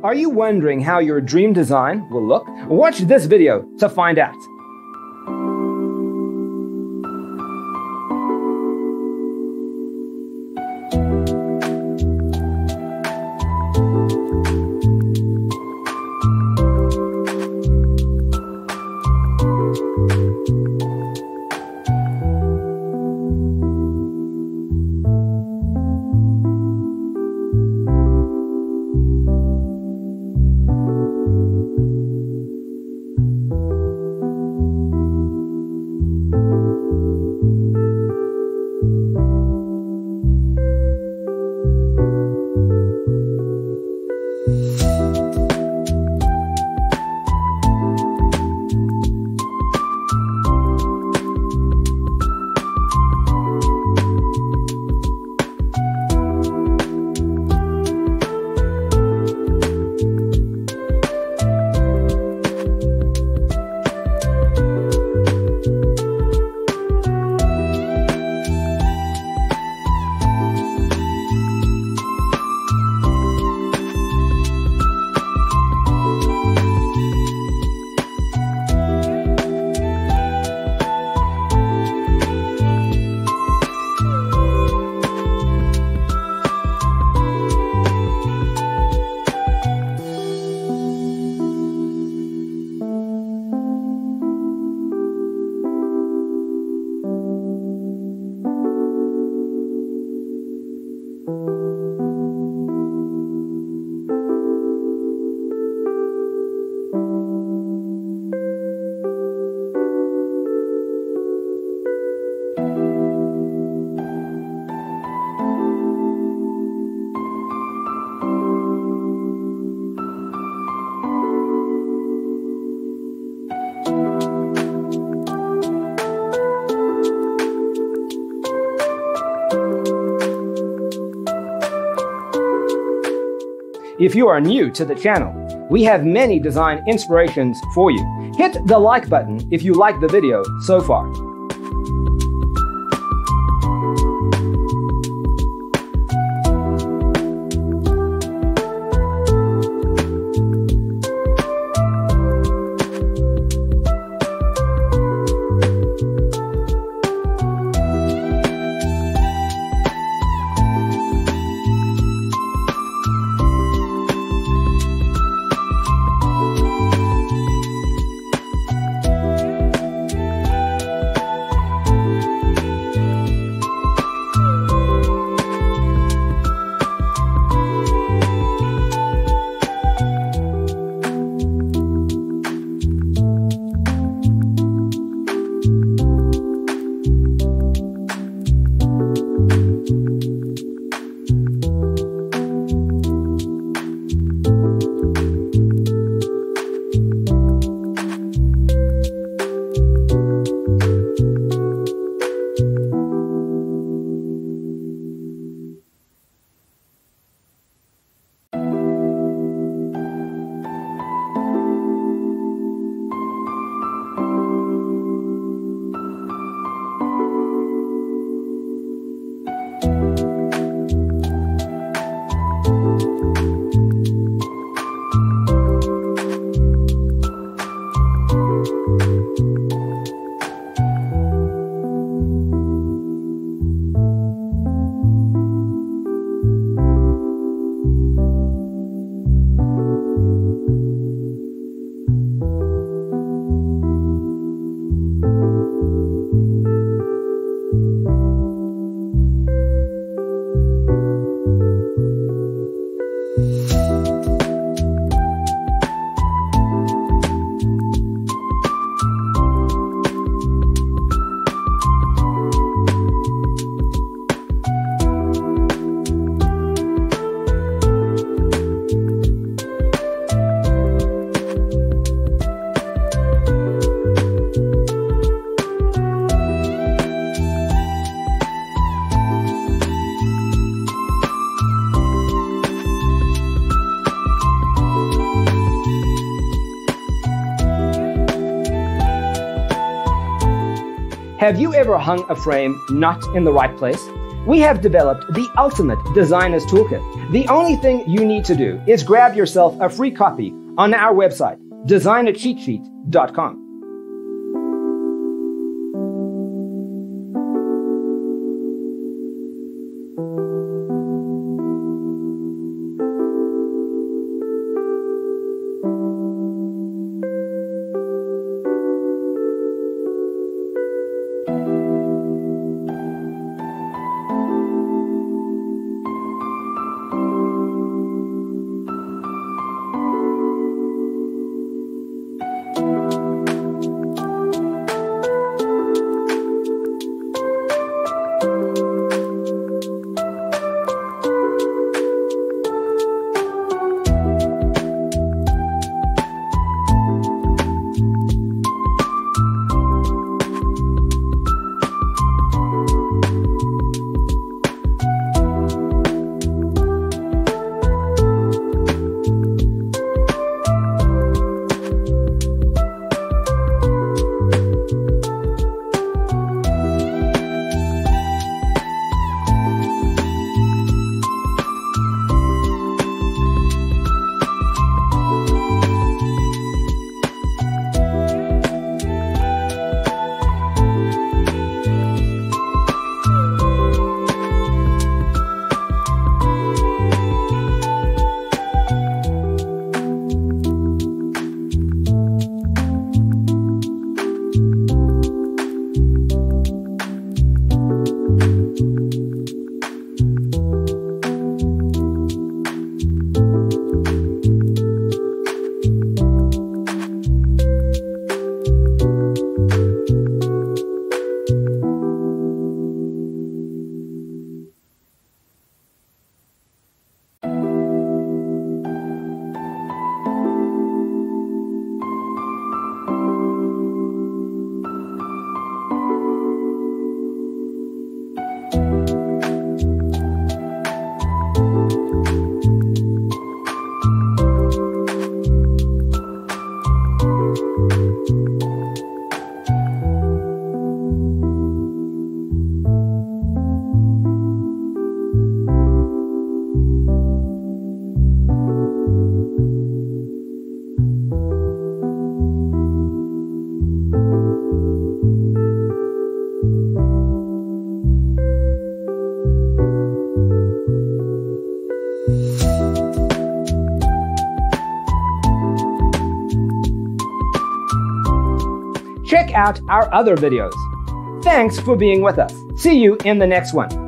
Are you wondering how your dream design will look? Watch this video to find out. If you are new to the channel, we have many design inspirations for you. Hit the like button if you like the video so far. Have you ever hung a frame not in the right place? We have developed the ultimate designer's toolkit The only thing you need to do is grab yourself a free copy on our website, designacheatsheet.com. Check out our other videos. Thanks for being with us. See you in the next one.